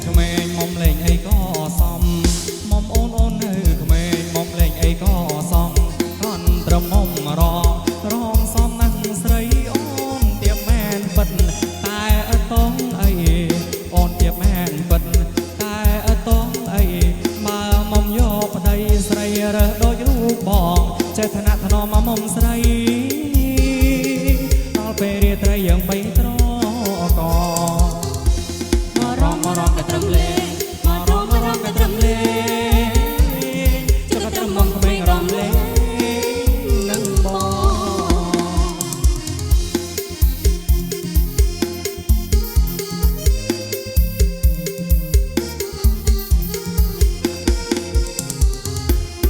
ក្មេងមុំលេងអីក៏សមមុំអូនអូននៅក្មេងមុំលេងអីក៏សមខនត្រឹមមុំរងសមនឹងស្រីអូនទៀបមែនពិតតែអត់តងអីអូនទៀបមែនពិតតែអត់តងអីបើមុំយកប្តីស្រីរើសដូចរូបបងចេះឋានៈថ្នមមកមុំស្រីដល់ពេលរាត្រីយើងបីត្រកមករំកត្រឹមលេងមករំកត្រឹមលេងចុះកត្រឹមមុំក្មេងរំលេងនឹងបង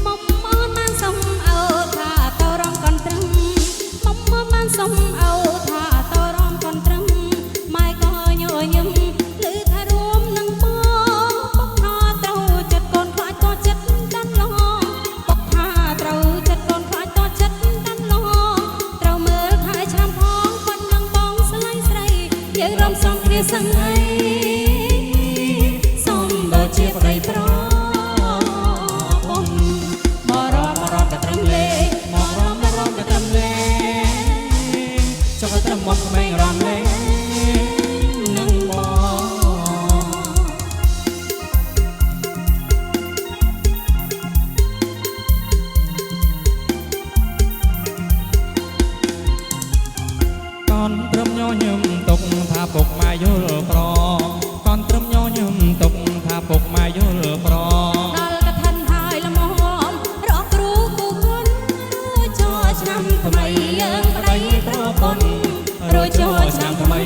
មុំមកបានសុំអើថាតរំកន្ត្រឹមមុំមកបានសុំអើថាតរំកន្ត្រឹមម៉ែក៏ញញឹមសង្ហៃសូមដូចជាប្តីប្រពន្ធមករំកត្រឹមលេងមករំកត្រឹមលេងចុះកត្រឹមមកក្មេងរំលេងនឹងបងកូនត្រឹមញញឹមទុកថាពុកម៉ែយល់ព្រមកូនត្រឹមញញឹមទុកថាពុកម៉ែយល់ព្រដល់កឋិនហើយល្មមរកគ្រូគូគុណរួចចូលឆ្នាំថ្មីយើងប្តីប្រពន្ធរួចចូលឆ្នាំថ្មី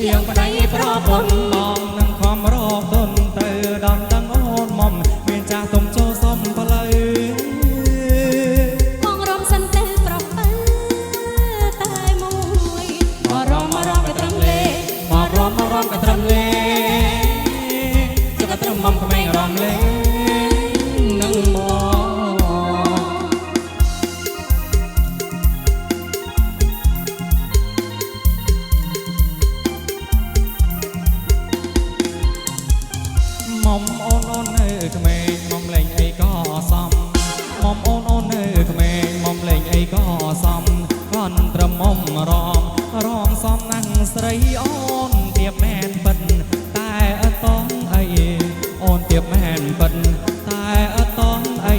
យើងប្តីប្រពន្ធបងនឹងខំរកទុនទៅដល់ទាំងអូនមុំមានចាស់ទុំចូលសុំផ្លូវបងរំសិនទៅប្រពើតែមួយមករំកត្រឹមលេងមករំកត្រឹមលេងចុះកត្រឹមមុំក្មេងរំលេងនឹងបងមុំអូនអូននៅក្មេងមុំលេងអីក៏សមមុំអូនអូននៅក្មេងមុំលេងអីក៏សមខនត្រឹមមុំរងសមនឹងស្រីអូនទៀបមែនពិតតែអត់តងអីអូនទៀបមែនពិតតែអត់តងអី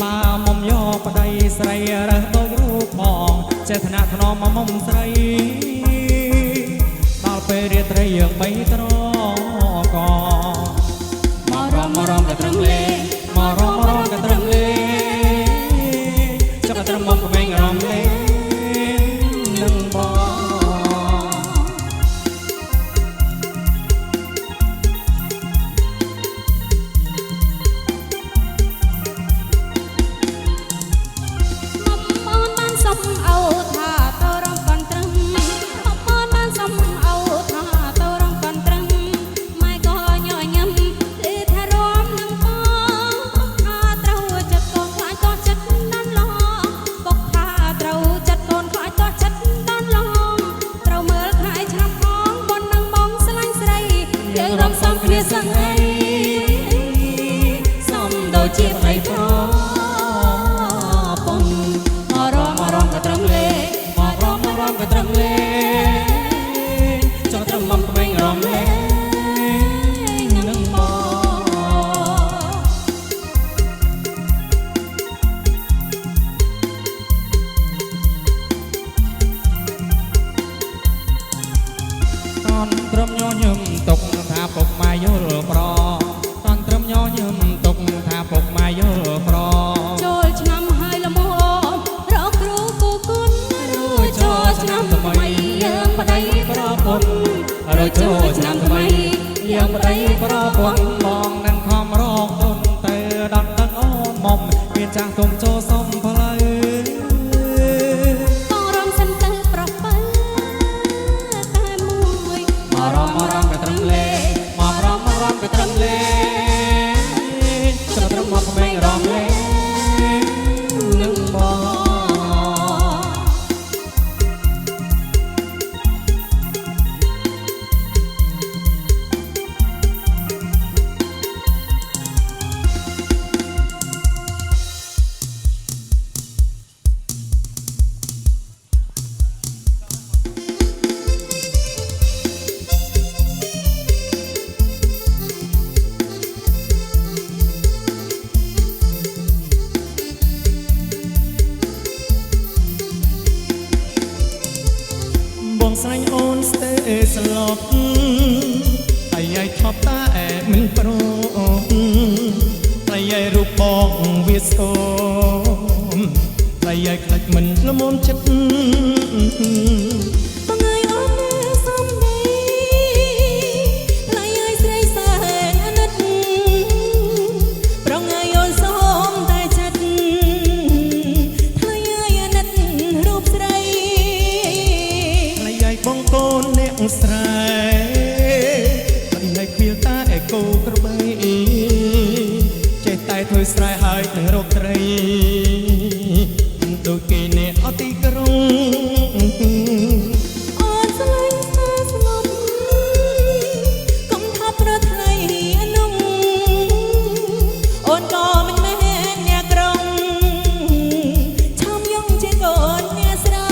បើមុំយកប្តីស្រីរើសដូចរូបបងចេះឋានៈថ្នមមកមុំស្រីដល់ពេលរាត្រីយើងបីត្រកមករំកត្រឹមលេងមករំកត្រឹមលេងចុះកត្រឹមមុំក្មេងរំលេងនឹងបងសុំអោថាតរំកន្ត្រឹមមកបងបានសុំអោថាតរំកន្ត្រឹមម៉ែក៏ញញឹមលឺថារំនឹងបងថាត្រូវចិត្តកូនខ្លាចក៏ចិត្តដល់ឡងបុកថាត្រូវចិត្តកូនខ្លាចក៏ចិត្តដល់ឡងត្រូវមើលថ្ងៃឆ្នាំផងបុននឹងបងស្លាញ់ស្រីយើងរំសំគ្នាសឹងអីសំដូចជាប្តីប្រកត្រឹមលេងមករំកត្រឹមលេងចុះត្រឹមមុំក្មេងរំលេងនឹងបងកូនត្រឹមញញឹមទុកថាពុកម៉ែយល់ព្រកូនត្រឹមញញឹមទុកថាពុកម៉ែយល់ព្រចូលឆ្នាំហើយល្មមរកគ្រូគូគុណរួចចូលឆ្នាំថ្មីយើងប្តីប្រពន្ធរួចចូលឆ្នាំថ្មីយើងប្តីប្រពន្ធបងនឹងខំរកទុនទៅដល់ទាំងអូនមុំមានចាស់ទុំចូលសុំផ្លូវបងរំសិនទៅប្រពើតែមួយមករំកត្រឹមលេងមករំកត្រឹមលេងចុះត្រឹមមកក្មេងរំលេងនឹងបង លប់តែយាយថប់តែមិនប្រតែយាយរូបបងវាស្គមតែយាយខ្លាចមិនល្មមចិត្ត បងអើយអូនសំដីថ្លៃអើយស្រីសែនអាណិតប្រងអើយអូនសូមតែចិត្តថ្លៃអើយអាណិតរូបស្រី ថ្លៃយាយបងកូនអ្នកស្រែថ្លៃយាយឃ្វាលតាឯកូក្របីចេះតែធ្វើស្រែហើយនឹងរកត្រីដូចគេអ្នកអត់ទីក្រុង អូនស្លាញ់ស្នេហ៍ស្លប់កុំថាប្រថ្លៃអានំអូនក៏មិនមែនអ្នកក្រុងឆំយងជាកូនអ្នកស្រែ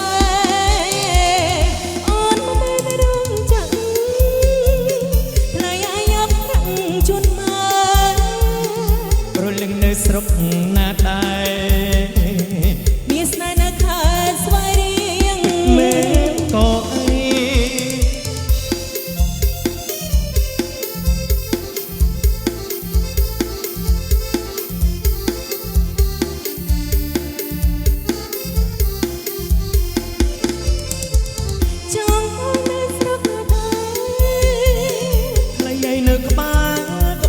អូនមិនមែនរងចាំថ្លៃអាយកខាងជូនមក ប្រលឹងនៅស្រុកណាដែរ មានស្នេហ៍នៅខេត្តស្វាយរៀង មែនក៏អី ចង់អូននៅស្រុកណាដែរ ថ្លៃយាយនៅក្បែរ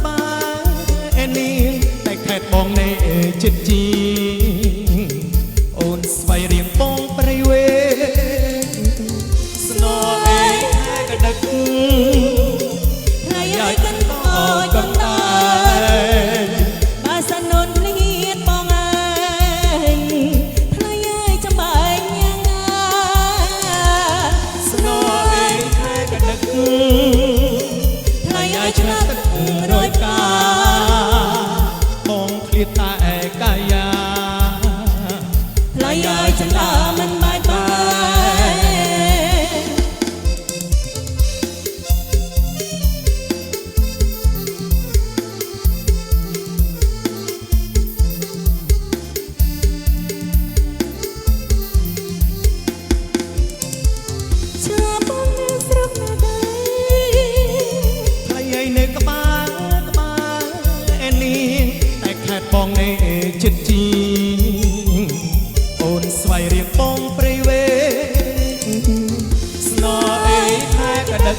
អេនីតែខេតបងនៃចិត្តជីអូនស្វ័យរៀងបងព្រៃវេស្នោអេកដឹក ថ្លៃអើយកាន់ក៏ចង់ដែរបើសិនអូនភ្លៀតបងអើយថ្លៃអើយចាំបែកយ៉ាងណា ស្នោអេកដឹក ថ្លៃអើយឆ្លាតទឹករយកា បងឃ្លាតតែកាយា ថ្លៃអើយចន្លាមិនបែកបាក់ឈើបងនៅស្រុកណាដែរ ថ្លៃយាយនៅក្បែរអេនីតែខេតបងនៃចិត្តជីអូនស្វ័យរៀងបងព្រៃវេស្នោអេខេកដឹក